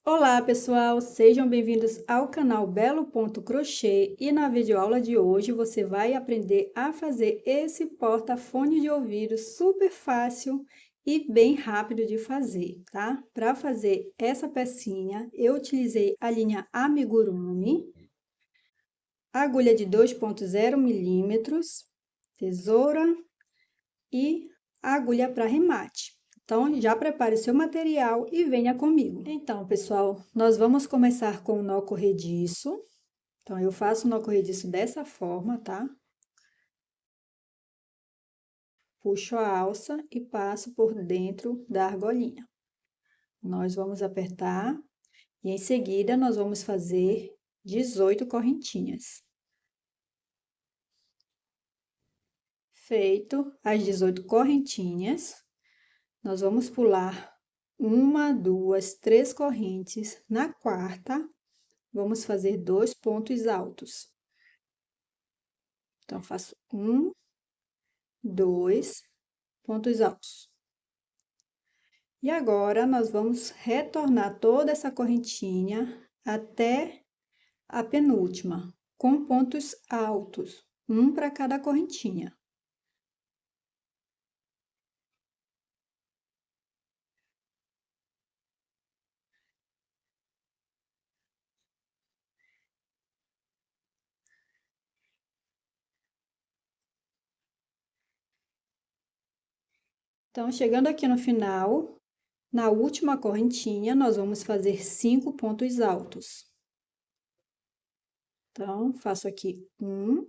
Olá pessoal, sejam bem-vindos ao canal Belo Ponto Crochê e na videoaula de hoje você vai aprender a fazer esse porta-fone de ouvido super fácil e bem rápido de fazer, tá? Para fazer essa pecinha, eu utilizei a linha Amigurumi, agulha de 2,0 milímetros, tesoura e agulha para remate. Então, já prepare seu material e venha comigo. Então, pessoal, nós vamos começar com o nó corrediço. Então, eu faço o nó corrediço dessa forma, tá? Puxo a alça e passo por dentro da argolinha. Nós vamos apertar e em seguida nós vamos fazer 18 correntinhas. Feito as 18 correntinhas, nós vamos pular uma, duas, três correntes. Na quarta, vamos fazer 2 pontos altos. Então, faço 1, 2 pontos altos. E agora, nós vamos retornar toda essa correntinha até a penúltima, com pontos altos, um para cada correntinha. Então, chegando aqui no final, na última correntinha, nós vamos fazer 5 pontos altos. Então, faço aqui 1,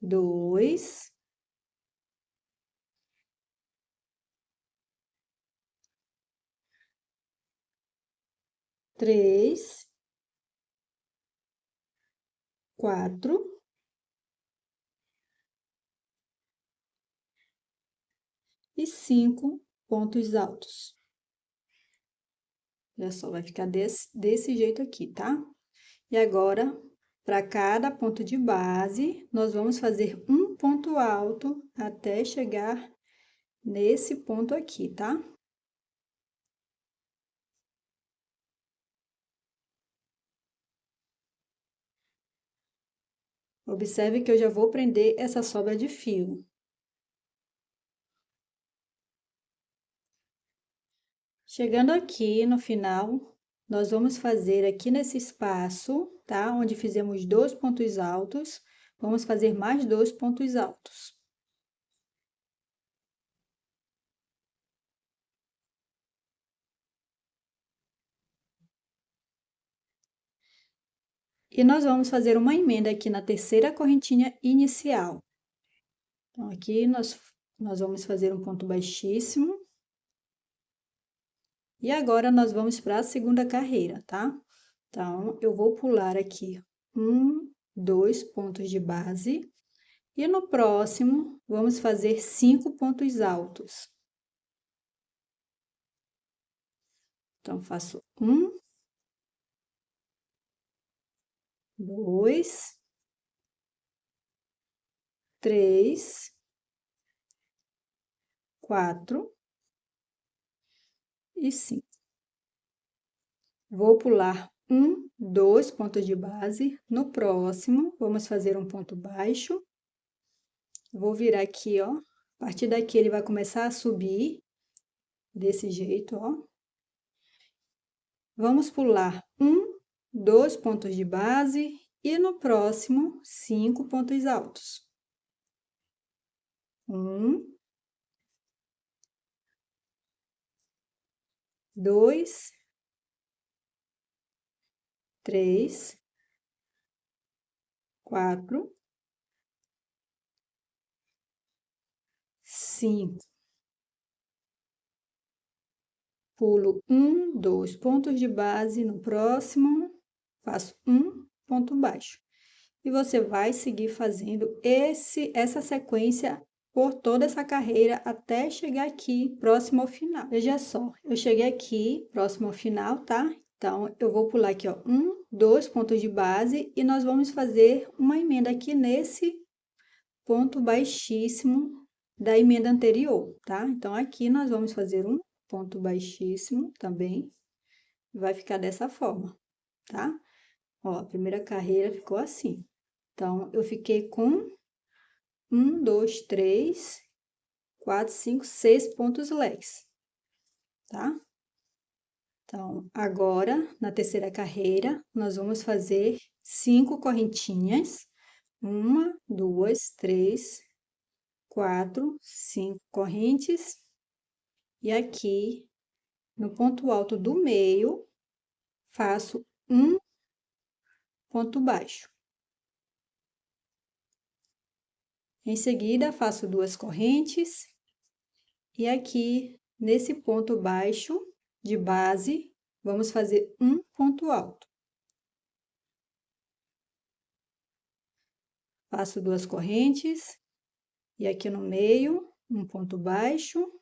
2, 3, 4 e 5 pontos altos. Olha só, vai ficar desse jeito aqui, tá? E agora, para cada ponto de base, nós vamos fazer um ponto alto até chegar nesse ponto aqui, tá? Observe que eu já vou prender essa sobra de fio. Chegando aqui no final, nós vamos fazer aqui nesse espaço, tá? Onde fizemos 2 pontos altos, vamos fazer mais 2 pontos altos. E nós vamos fazer uma emenda aqui na terceira correntinha inicial. Então, aqui nós vamos fazer um ponto baixíssimo. E agora, nós vamos para a segunda carreira, tá? Então, eu vou pular aqui 1, 2 pontos de base. E no próximo, vamos fazer 5 pontos altos. Então, faço 1, 2, 3, 4 e 5. Vou pular 1, 2 pontos de base. No próximo, vamos fazer um ponto baixo. Vou virar aqui, ó. A partir daqui, ele vai começar a subir desse jeito, ó. Vamos pular 1, 2 pontos de base e no próximo, 5 pontos altos. 1, 2, 3, 4, 5. Pulo 1, 2 pontos de base, no próximo, faço um ponto baixo. E você vai seguir fazendo essa sequência por toda essa carreira até chegar aqui, próximo ao final. Veja só, eu cheguei aqui, próximo ao final, tá? Então, eu vou pular aqui, ó, 1, 2 pontos de base e nós vamos fazer uma emenda aqui nesse ponto baixíssimo da emenda anterior, tá? Então, aqui nós vamos fazer um ponto baixíssimo também. Vai ficar dessa forma, tá? Ó, a primeira carreira ficou assim. Então, eu fiquei com 1, 2, 3, 4, 5, 6 pontos leques, tá? Então, agora, na terceira carreira, nós vamos fazer 5 correntinhas. 1, 2, 3, 4, 5 correntes. E aqui, no ponto alto do meio, faço um ponto baixo. Em seguida, faço 2 correntes. E aqui, nesse ponto baixo de base, vamos fazer um ponto alto. Faço 2 correntes. E aqui no meio, um ponto baixo.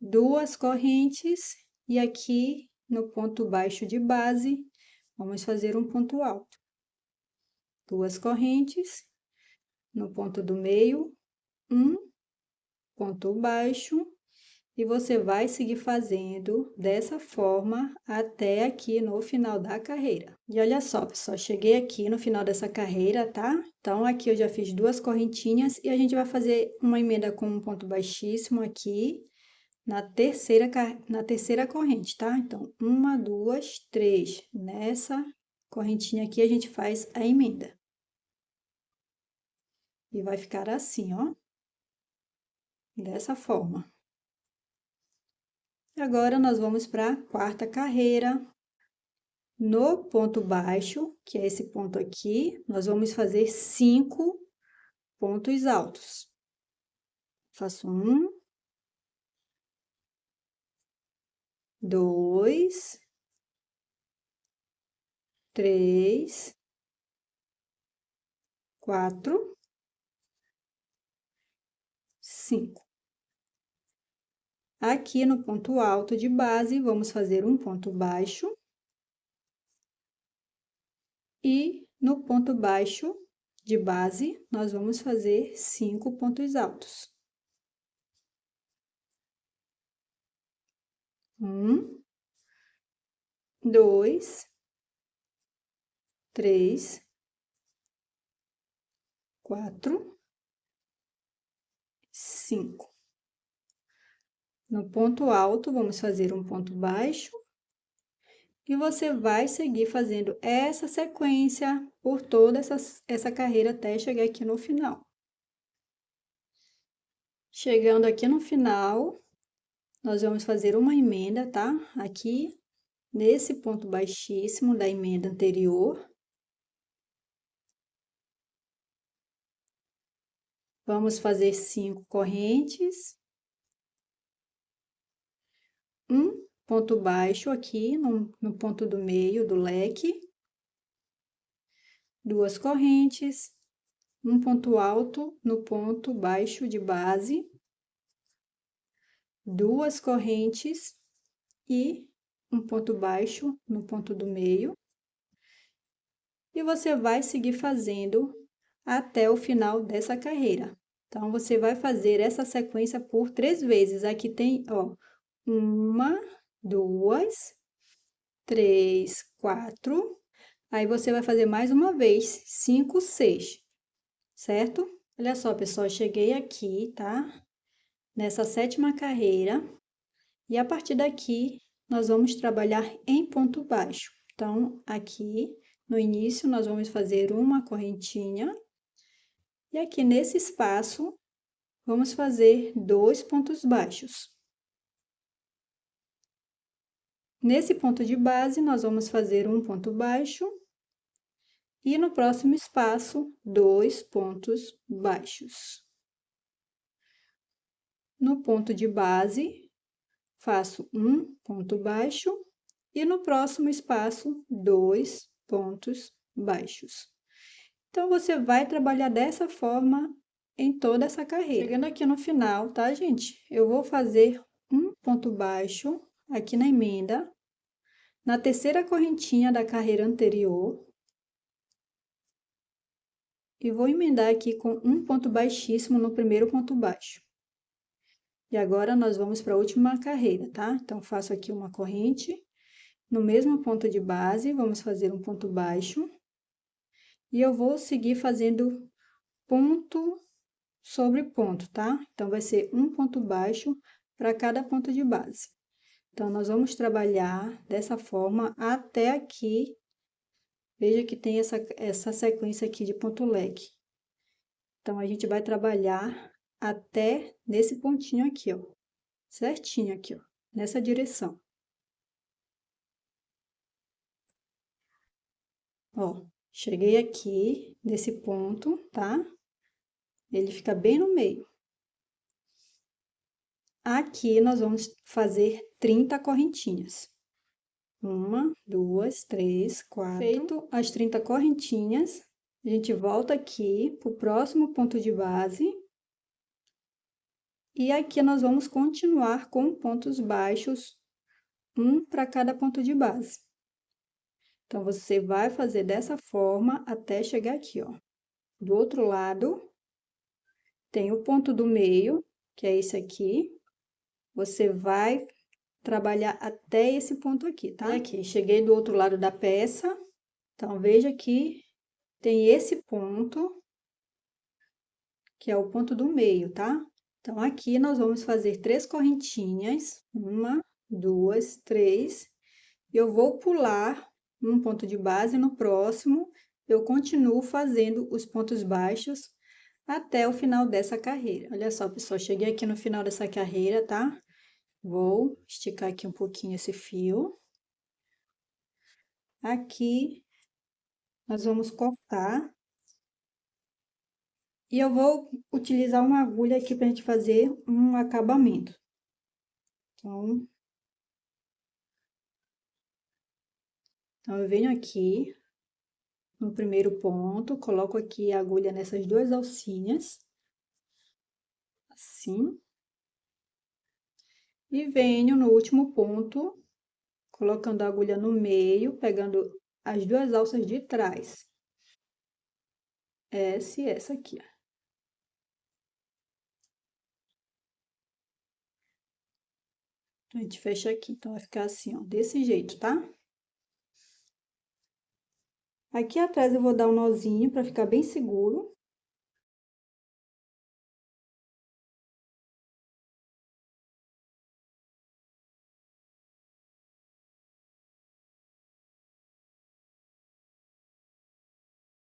2 correntes. E aqui, no ponto baixo de base, vamos fazer um ponto alto. 2 correntes. No ponto do meio, um ponto baixo, e você vai seguir fazendo dessa forma até aqui no final da carreira. E olha só, pessoal, cheguei aqui no final dessa carreira, tá? Então, aqui eu já fiz 2 correntinhas e a gente vai fazer uma emenda com um ponto baixíssimo aqui na terceira corrente, tá? Então, 1, 2, 3. Nessa correntinha aqui a gente faz a emenda. E vai ficar assim, ó. Dessa forma. Agora, nós vamos para a quarta carreira. No ponto baixo, que é esse ponto aqui, nós vamos fazer 5 pontos altos. Faço 1, 2, 3, 4, 5. Aqui no ponto alto de base, vamos fazer um ponto baixo. E no ponto baixo de base, nós vamos fazer 5 pontos altos. 1, 2, 3, 4, 5. No ponto alto, vamos fazer um ponto baixo. E você vai seguir fazendo essa sequência por toda essa carreira até chegar aqui no final. Chegando aqui no final, nós vamos fazer uma emenda, tá? Aqui, nesse ponto baixíssimo da emenda anterior. Vamos fazer 5 correntes. Um ponto baixo aqui no ponto do meio do leque. 2 correntes. Um ponto alto no ponto baixo de base. 2 correntes e um ponto baixo no ponto do meio. E você vai seguir fazendo até o final dessa carreira. Então, você vai fazer essa sequência por 3 vezes. Aqui tem, ó, 1, 2, 3, 4. Aí, você vai fazer mais uma vez, 5, 6, certo? Olha só, pessoal, cheguei aqui, tá? Nessa 7ª carreira. E a partir daqui, nós vamos trabalhar em ponto baixo. Então, aqui no início, nós vamos fazer uma correntinha. E aqui nesse espaço, vamos fazer 2 pontos baixos. Nesse ponto de base, nós vamos fazer um ponto baixo. E no próximo espaço, 2 pontos baixos. No ponto de base, faço um ponto baixo. E no próximo espaço, 2 pontos baixos. Então, você vai trabalhar dessa forma em toda essa carreira. Chegando aqui no final, tá, gente? Eu vou fazer um ponto baixo aqui na emenda, na terceira correntinha da carreira anterior. E vou emendar aqui com um ponto baixíssimo no primeiro ponto baixo. E agora, nós vamos para a última carreira, tá? Então, faço aqui uma corrente. No mesmo ponto de base, vamos fazer um ponto baixo. E eu vou seguir fazendo ponto sobre ponto, tá? Então, vai ser um ponto baixo para cada ponto de base. Então, nós vamos trabalhar dessa forma até aqui. Veja que tem essa sequência aqui de ponto leque. Então, a gente vai trabalhar até nesse pontinho aqui, ó. Certinho aqui, ó. Nessa direção. Ó, cheguei aqui nesse ponto, tá? Ele fica bem no meio. Aqui, nós vamos fazer 30 correntinhas. 1, 2, 3, 4. Feito as 30 correntinhas, a gente volta aqui pro próximo ponto de base. E aqui nós vamos continuar com pontos baixos, um para cada ponto de base. Então, você vai fazer dessa forma até chegar aqui, ó. Do outro lado, tem o ponto do meio, que é esse aqui. Você vai trabalhar até esse ponto aqui, tá? E aqui, cheguei do outro lado da peça. Então, veja que tem esse ponto, que é o ponto do meio, tá? Então, aqui nós vamos fazer 3 correntinhas. 1, 2, 3. Eu vou pular um ponto de base, no próximo eu continuo fazendo os pontos baixos até o final dessa carreira. Olha só, pessoal, cheguei aqui no final dessa carreira, tá? Vou esticar aqui um pouquinho esse fio. Aqui, nós vamos cortar. E eu vou utilizar uma agulha aqui pra gente fazer um acabamento. Então, eu venho aqui no primeiro ponto, coloco aqui a agulha nessas 2 alcinhas, assim. E venho no último ponto, colocando a agulha no meio, pegando as 2 alças de trás. Essa e essa aqui, ó. A gente fecha aqui, então vai ficar assim, ó, desse jeito, tá? Aqui atrás eu vou dar um nozinho pra ficar bem seguro.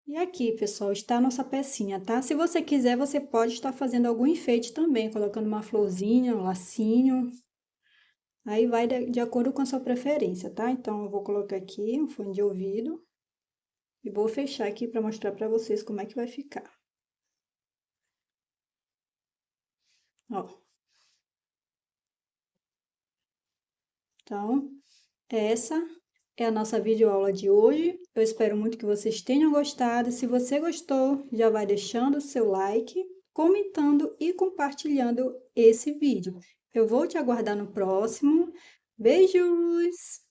E aqui, pessoal, está a nossa pecinha, tá? Se você quiser, você pode estar fazendo algum enfeite também, colocando uma florzinha, um lacinho. Aí vai de acordo com a sua preferência, tá? Então, eu vou colocar aqui um fone de ouvido e vou fechar aqui para mostrar para vocês como é que vai ficar. Ó. Então, essa é a nossa videoaula de hoje. Eu espero muito que vocês tenham gostado. Se você gostou, já vai deixando o seu like, comentando e compartilhando esse vídeo. Eu vou te aguardar no próximo. Beijos!